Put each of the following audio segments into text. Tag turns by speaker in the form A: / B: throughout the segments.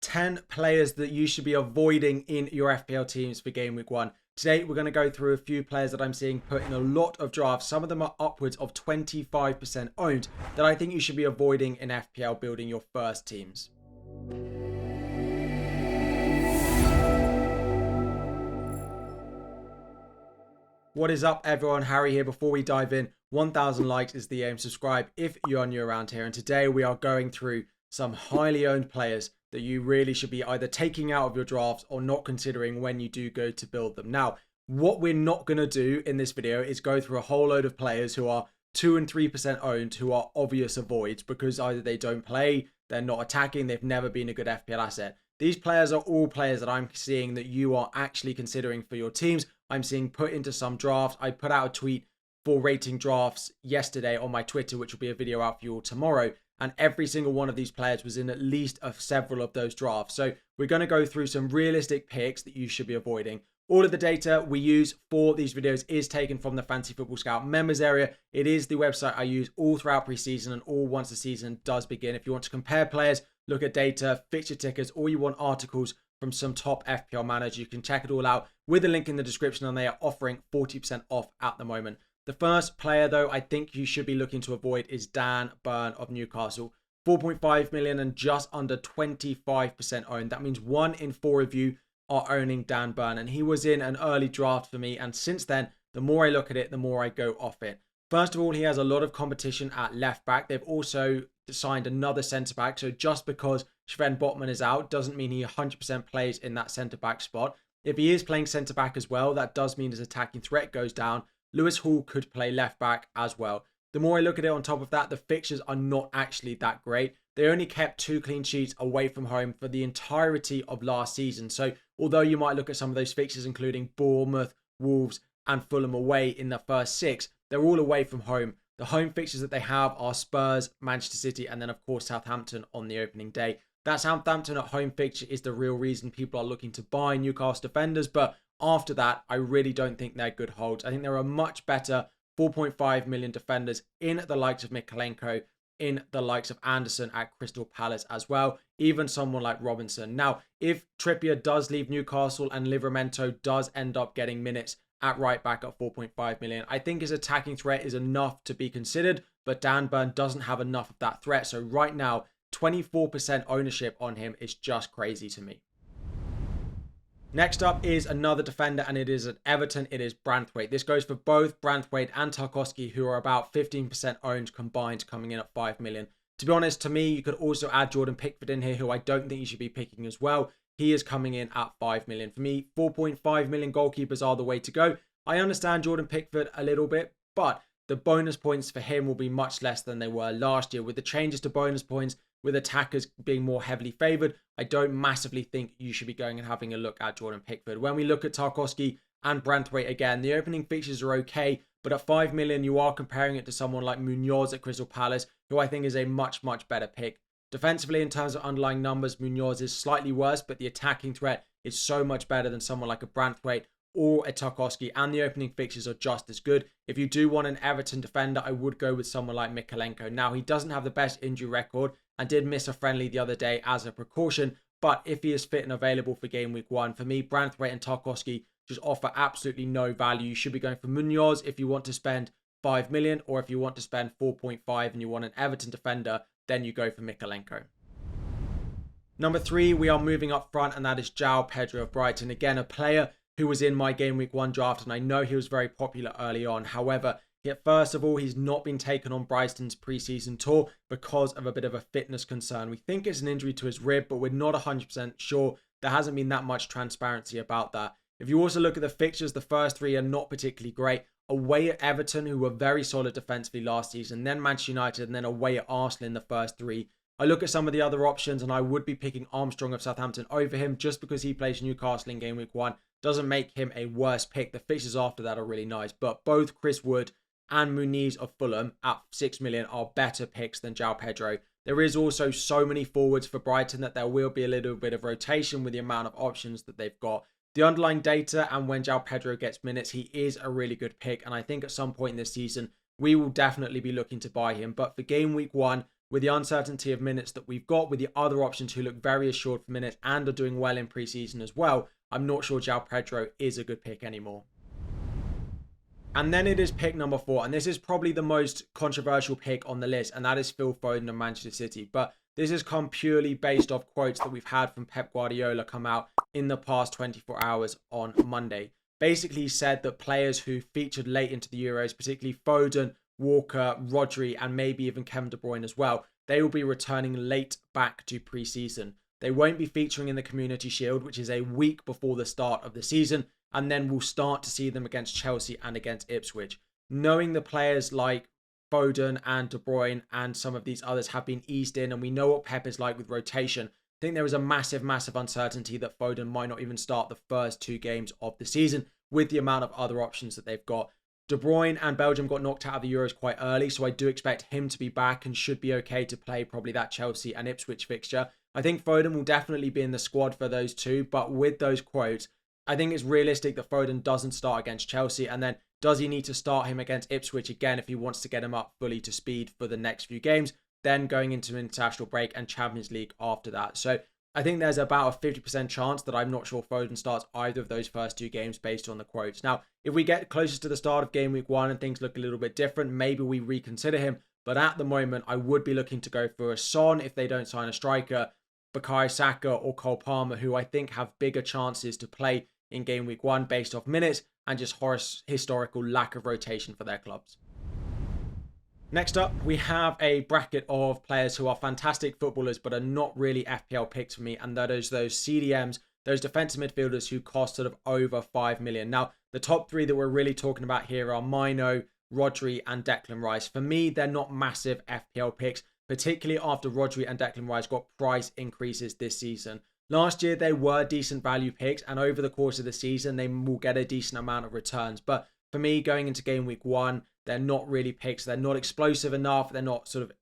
A: 10 players that you should be avoiding in your FPL teams for game week 1. Today, we're going to go through a few players that I'm seeing put in a lot of drafts. Some of them are upwards of 25% owned that I think you should be avoiding in FPL building your first teams. What is up, everyone? Harry here. Before we dive in, 1,000 likes is the aim. Subscribe if you're new around here. And today we are going through some highly owned players that you really should be either taking out of your drafts or not considering when you do go to build them. Now, what we're not going to do in this video is go through a whole load of players who are 2 and 3% owned, who are obvious avoids because either they don't play, they're not attacking, they've never been a good FPL asset. These players are all players that I'm seeing that you are actually considering for your teams. I'm seeing put into some drafts. I put out a tweet for rating drafts yesterday on my Twitter, which will be a video out for you all tomorrow. And every single one of these players was in at least several of those drafts. So we're going to go through some realistic picks that you should be avoiding. All of the data we use for these videos is taken from the Fantasy Football Scout members area. It is the website I use all throughout preseason and all once the season does begin. If you want to compare players, look at data, fixture tickers, or you want articles from some top FPL managers, you can check it all out with a link in the description, and they are offering 40% off at the moment. The first player, though, I think you should be looking to avoid is Dan Burn of Newcastle. 4.5 million and just under 25% owned. That means 1 in 4 of you are owning Dan Burn, and he was in an early draft for me, and since then, the more I look at it, the more I go off it. First of all, he has a lot of competition at left back. They've also signed another centre back, so just because Sven Botman is out doesn't mean he 100% plays in that centre back spot. If he is playing centre back as well, that does mean his attacking threat goes down. Lewis Hall could play left back as well. The more I look at it, on top of that, the fixtures are not actually that great. They only kept 2 clean sheets away from home for the entirety of last season. So although you might look at some of those fixtures, including Bournemouth, Wolves and Fulham away in the first 6, they're all away from home. The home fixtures that they have are Spurs, Manchester City, and then of course Southampton on the opening day. That Southampton at home fixture is the real reason people are looking to buy Newcastle defenders, but after that, I really don't think they're good holds. I think there are much better 4.5 million defenders in the likes of Mykolenko, in the likes of Anderson at Crystal Palace as well, even someone like Robinson. Now, if Trippier does leave Newcastle and Livramento does end up getting minutes at right back at 4.5 million, I think his attacking threat is enough to be considered, but Dan Burn doesn't have enough of that threat. So right now, 24% ownership on him is just crazy to me. Next up is another defender, and it is at Everton. It is Branthwaite. This goes for both Branthwaite and Tarkowski, who are about 15% owned combined, coming in at 5 million. To be honest, to me, you could also add Jordan Pickford in here, who I don't think you should be picking as well. He is coming in at 5 million. For me, 4.5 million goalkeepers are the way to go. I understand Jordan Pickford a little bit, but the bonus points for him will be much less than they were last year. With the changes to bonus points, with attackers being more heavily favoured, I don't massively think you should be going and having a look at Jordan Pickford. When we look at Tarkowski and Branthwaite again, the opening fixtures are okay, but at 5 million, you are comparing it to someone like Munoz at Crystal Palace, who I think is a much, much better pick. Defensively, in terms of underlying numbers, Munoz is slightly worse, but the attacking threat is so much better than someone like a Branthwaite or a Tarkowski, and the opening fixtures are just as good. If you do want an Everton defender, I would go with someone like Mykolenko. Now, he doesn't have the best injury record and did miss a friendly the other day as a precaution, but if he is fit and available for game week 1, for me, Branthwaite and Tarkowski just offer absolutely no value. You should be going for Munoz if you want to spend 5 million, or if you want to spend 4.5 and you want an Everton defender, then you go for Mykolenko. Number 3, we are moving up front, and that is João Pedro of Brighton. Again, a player who was in my game week 1 draft, and I know he was very popular early on. However, first of all, he's not been taken on Brighton's preseason tour because of a bit of a fitness concern. We think it's an injury to his rib, but we're not 100% sure. There hasn't been that much transparency about that. If you also look at the fixtures, the first 3 are not particularly great. Away at Everton, who were very solid defensively last season, then Manchester United, and then away at Arsenal in the first 3. I look at some of the other options, and I would be picking Armstrong of Southampton over him just because he plays Newcastle in game week 1. Doesn't make him a worse pick. The fixtures after that are really nice, but both Chris Wood and Muniz of Fulham at 6 million are better picks than João Pedro. There is also so many forwards for Brighton that there will be a little bit of rotation with the amount of options that they've got. The underlying data, and when João Pedro gets minutes, he is a really good pick, and I think at some point in this season we will definitely be looking to buy him. But for game week 1, with the uncertainty of minutes that we've got, with the other options who look very assured for minutes and are doing well in pre-season as well, I'm not sure João Pedro is a good pick anymore. And then it is pick number 4, and this is probably the most controversial pick on the list, and that is Phil Foden of Manchester City. But this has come purely based off quotes that we've had from Pep Guardiola come out in the past 24 hours on Monday. Basically, he said that players who featured late into the Euros, particularly Foden, Walker, Rodri, and maybe even Kevin De Bruyne as well, they will be returning late back to pre-season. They won't be featuring in the Community Shield, which is a week before the start of the season, and then we'll start to see them against Chelsea and against Ipswich. Knowing the players like Foden and De Bruyne and some of these others have been eased in, and we know what Pep is like with rotation, I think there is a massive uncertainty that Foden might not even start the first 2 games of the season with the amount of other options that they've got. De Bruyne and Belgium got knocked out of the Euros quite early, so I do expect him to be back and should be okay to play probably that Chelsea and Ipswich fixture. I think Foden will definitely be in the squad for those 2, but with those quotes, I think it's realistic that Foden doesn't start against Chelsea, and then does he need to start him against Ipswich again if he wants to get him up fully to speed for the next few games, then going into an international break and Champions League after that. So I think there's about a 50% chance that I'm not sure Foden starts either of those first 2 games based on the quotes. Now, if we get closer to the start of game week 1 and things look a little bit different, maybe we reconsider him. But at the moment, I would be looking to go for a Son if they don't sign a striker, Bukayo Saka or Cole Palmer, who I think have bigger chances to play in game week 1 based off minutes and just historical lack of rotation for their clubs. Next up, we have a bracket of players who are fantastic footballers but are not really FPL picks for me, and that is those CDMs, those defensive midfielders who cost sort of over 5 million. Now, the top 3 that we're really talking about here are Mino, Rodri and Declan Rice. For me, they're not massive FPL picks, particularly after Rodri and Declan Rice got price increases this season. Last year, they were decent value picks, and over the course of the season, they will get a decent amount of returns. But for me, going into game week 1, they're not really picks. They're not explosive enough. They're not sort of,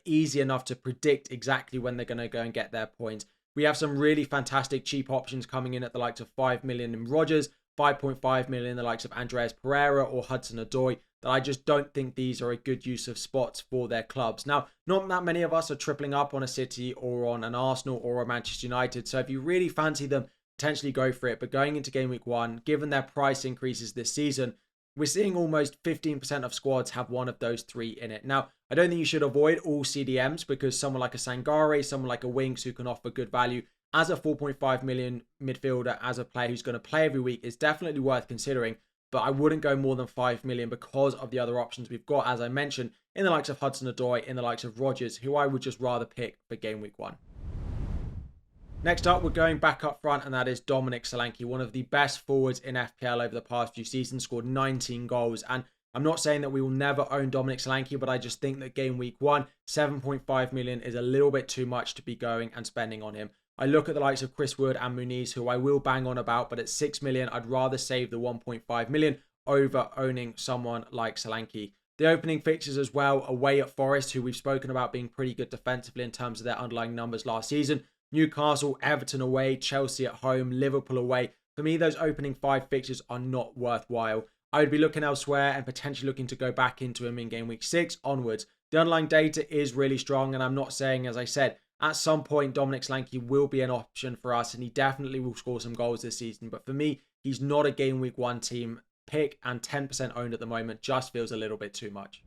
A: easy enough to predict exactly when they're going to go and get their points. We have some really fantastic cheap options coming in at the likes of 5 million in Rodgers, 5.5 million in the likes of Andreas Pereira or Hudson-Odoi, that I just don't think these are a good use of spots for their clubs. Now, not that many of us are tripling up on a City or on an Arsenal or a Manchester United, so if you really fancy them, potentially go for it. But going into game week 1, given their price increases this season, we're seeing almost 15% of squads have one of those 3 in it. Now, I don't think you should avoid all CDMs, because someone like a Sangare, someone like a Winks who can offer good value as a 4.5 million midfielder, as a player who's going to play every week, is definitely worth considering. But I wouldn't go more than 5 million because of the other options we've got, as I mentioned, in the likes of Hudson-Odoi, in the likes of Rodgers, who I would just rather pick for game week 1. Next up, we're going back up front, and that is Dominic Solanke, one of the best forwards in FPL over the past few seasons, scored 19 goals. And I'm not saying that we will never own Dominic Solanke, but I just think that game week 1, 7.5 million is a little bit too much to be going and spending on him. I look at the likes of Chris Wood and Muniz, who I will bang on about, but at 6 million, I'd rather save the 1.5 million over owning someone like Solanke. The opening fixtures as well, away at Forest, who we've spoken about being pretty good defensively in terms of their underlying numbers last season. Newcastle, Everton away, Chelsea at home, Liverpool away. For me, those opening 5 fixtures are not worthwhile. I would be looking elsewhere and potentially looking to go back into him in game week 6 onwards. The underlying data is really strong, and I'm not saying, as I said, at some point Dominic Solanke will be an option for us, and he definitely will score some goals this season. But for me, he's not a game week 1 team pick, and 10% owned at the moment just feels a little bit too much.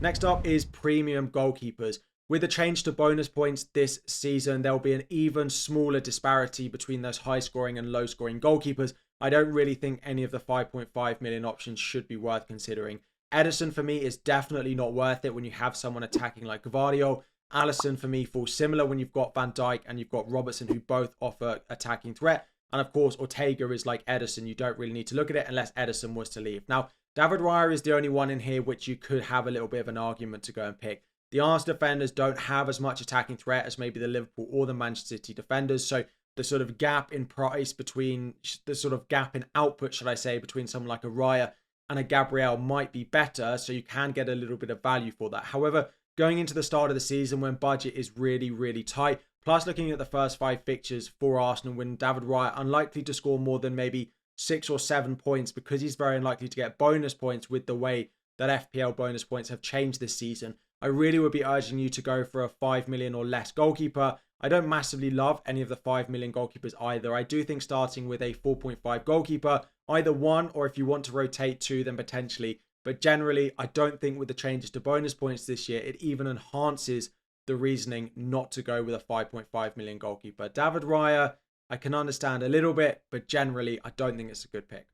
A: Next up is premium goalkeepers. With the change to bonus points this season, there will be an even smaller disparity between those high-scoring and low-scoring goalkeepers. I don't really think any of the 5.5 million options should be worth considering. Ederson, for me, is definitely not worth it when you have someone attacking like Gvardiol. Alisson, for me, falls similar when you've got Van Dijk and you've got Robertson, who both offer attacking threat. And of course, Ortega is like Ederson. You don't really need to look at it unless Ederson was to leave. Now, David Raya is the only one in here which you could have a little bit of an argument to go and pick. The Arsenal defenders don't have as much attacking threat as maybe the Liverpool or the Manchester City defenders. So the sort of gap in price between, the sort of gap in output, should I say, between someone like a Raya and a Gabriel might be better. So you can get a little bit of value for that. However, going into the start of the season when budget is really, really tight, plus looking at the first 5 fixtures for Arsenal, when David Raya unlikely to score more than maybe 6 or 7 points, because he's very unlikely to get bonus points with the way that FPL bonus points have changed this season. I really would be urging you to go for a 5 million or less goalkeeper. I don't massively love any of the 5 million goalkeepers either. I do think starting with a 4.5 goalkeeper, either one, or if you want to rotate two, then potentially. But generally, I don't think with the changes to bonus points this year, it even enhances the reasoning not to go with a 5.5 million goalkeeper. David Raya, I can understand a little bit, but generally, I don't think it's a good pick.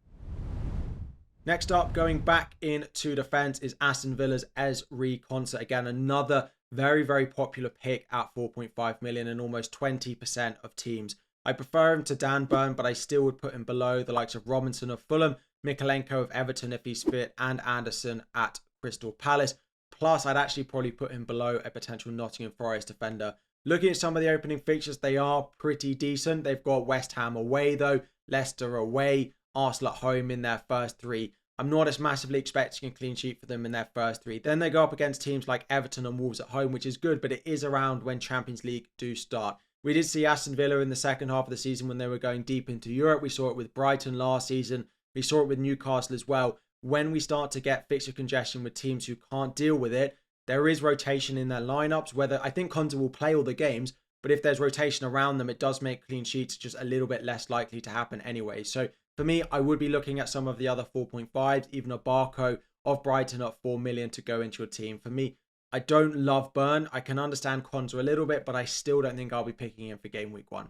A: Next up, going back into defence, is Aston Villa's Konsa. Again, another very, very popular pick at 4.5 million and almost 20% of teams. I prefer him to Dan Burn, but I still would put him below the likes of Robinson of Fulham, Mikalenko of Everton if he's fit, and Anderson at Crystal Palace. Plus, I'd actually probably put him below a potential Nottingham Forest defender. Looking at some of the opening fixtures, they are pretty decent. They've got West Ham away though, Leicester away, Arsenal at home in their first three. I'm not as massively expecting a clean sheet for them in their first three. Then they go up against teams like Everton and Wolves at home, which is good, but it is around when Champions League do start. We did see Aston Villa in the second half of the season when they were going deep into Europe. We saw it with Brighton last season. We saw it with Newcastle as well. When we start to get fixture congestion with teams who can't deal with it, there is rotation in their lineups. Whether I think Konsa will play all the games, but if there's rotation around them, it does make clean sheets just a little bit less likely to happen anyway. So for me, I would be looking at some of the other 4.5s, even a Barco of Brighton at 4 million to go into your team. For me, I don't love Burn. I can understand Konsa a little bit, but I still don't think I'll be picking him for game week 1.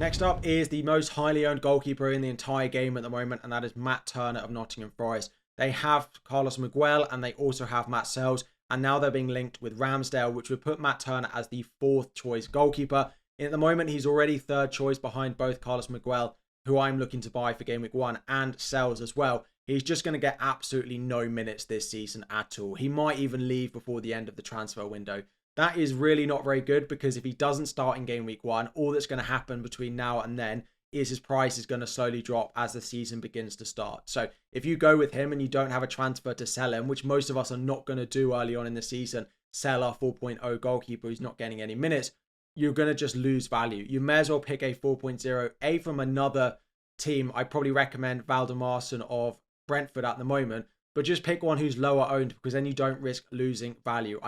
A: Next up is the most highly owned goalkeeper in the entire game at the moment, and that is Matt Turner of Nottingham Forest. They have Carlos Miguel and they also have Matt Sells, and now they're being linked with Ramsdale, which would put Matt Turner as the 4th choice goalkeeper. At the moment, he's already 3rd choice behind both Carlos Miguel, who I'm looking to buy for game week 1, and Sells as well. He's just going to get absolutely no minutes this season at all. He might even leave before the end of the transfer window. That is really not very good, because if he doesn't start in game week 1, all that's going to happen between now and then is his price is going to slowly drop as the season begins to start. So if you go with him and you don't have a transfer to sell him, which most of us are not going to do early on in the season, sell our 4.0 goalkeeper who's not getting any minutes, you're going to just lose value. You may as well pick a 4.0, from another team. I probably recommend Valdemarson of Brentford at the moment, but just pick one who's lower owned, because then you don't risk losing value.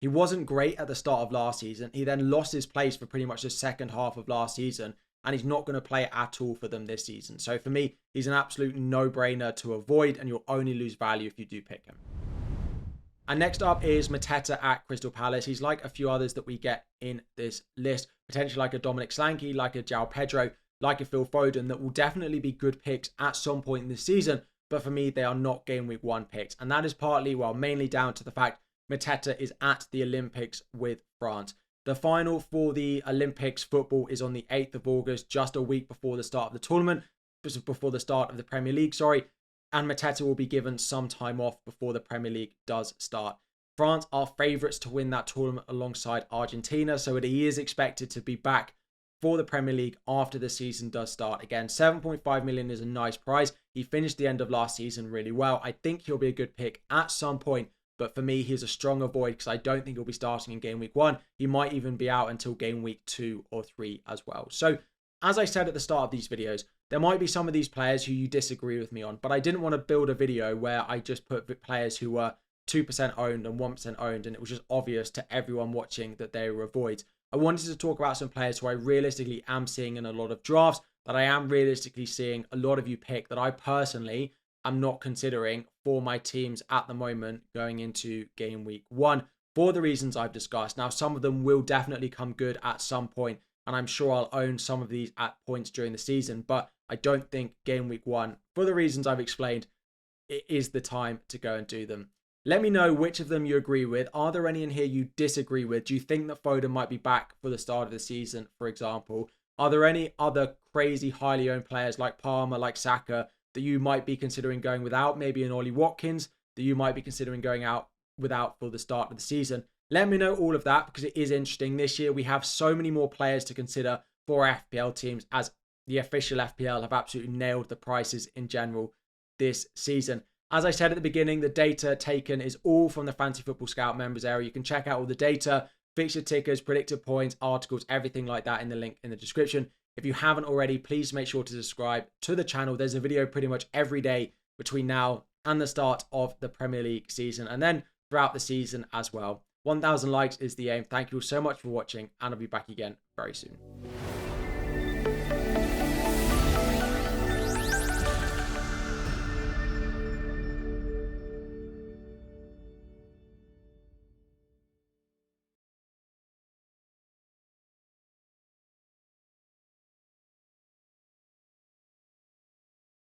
A: He wasn't great at the start of last season. He then lost his place for pretty much the second half of last season, and he's not going to play at all for them this season. So for me, he's an absolute no-brainer to avoid, and you'll only lose value if you do pick him. And next up is Mateta at Crystal Palace. He's like a few others that we get in this list, potentially like a Dominic Solanke, like a João Pedro, like a Phil Foden, that will definitely be good picks at some point in this season. But for me, they are not game week 1 picks. And that is partly, mainly down to the fact Mateta is at the Olympics with France. The final for the Olympics football is on the 8th of August, just a week before the start of the tournament, before the start of the Premier League, and Mateta will be given some time off before the Premier League does start. France are favourites to win that tournament alongside Argentina, so he is expected to be back for the Premier League after the season does start. Again, 7.5 million is a nice price. He finished the end of last season really well. I think he'll be a good pick at some point, but for me, he's a strong avoid because I don't think he'll be starting in game week 1. He might even be out until game week 2 or 3 as well. So, as I said at the start of these videos, there might be some of these players who you disagree with me on, but I didn't want to build a video where I just put players who were 2% owned and 1% owned, and it was just obvious to everyone watching that they were avoids. I wanted to talk about some players who I realistically am seeing in a lot of drafts, that I am realistically seeing a lot of you pick, that I personally am not considering for my teams at the moment going into game week 1 for the reasons I've discussed. Now, some of them will definitely come good at some point, and I'm sure I'll own some of these at points during the season, but I don't think game week 1, for the reasons I've explained, it is the time to go and do them. Let me know which of them you agree with. Are there any in here you disagree with? Do you think that Foden might be back for the start of the season, for example? Are there any other crazy highly owned players like Palmer, like Saka, that you might be considering going without? Maybe an Ollie Watkins that you might be considering going out without for the start of the season? Let me know all of that, because it is interesting. This year we have so many more players to consider for FPL teams, as the official FPL have absolutely nailed the prices in general this season. As I said at the beginning, the data taken is all from the Fantasy Football Scout members area. You can check out all the data, fixture tickers, predicted points, articles, everything like that in the link in the description. If you haven't already, please make sure to subscribe to the channel. There's a video pretty much every day between now and the start of the Premier League season. And then throughout the season as well. 1,000 likes is the aim. Thank you all so much for watching, and I'll be back again very soon.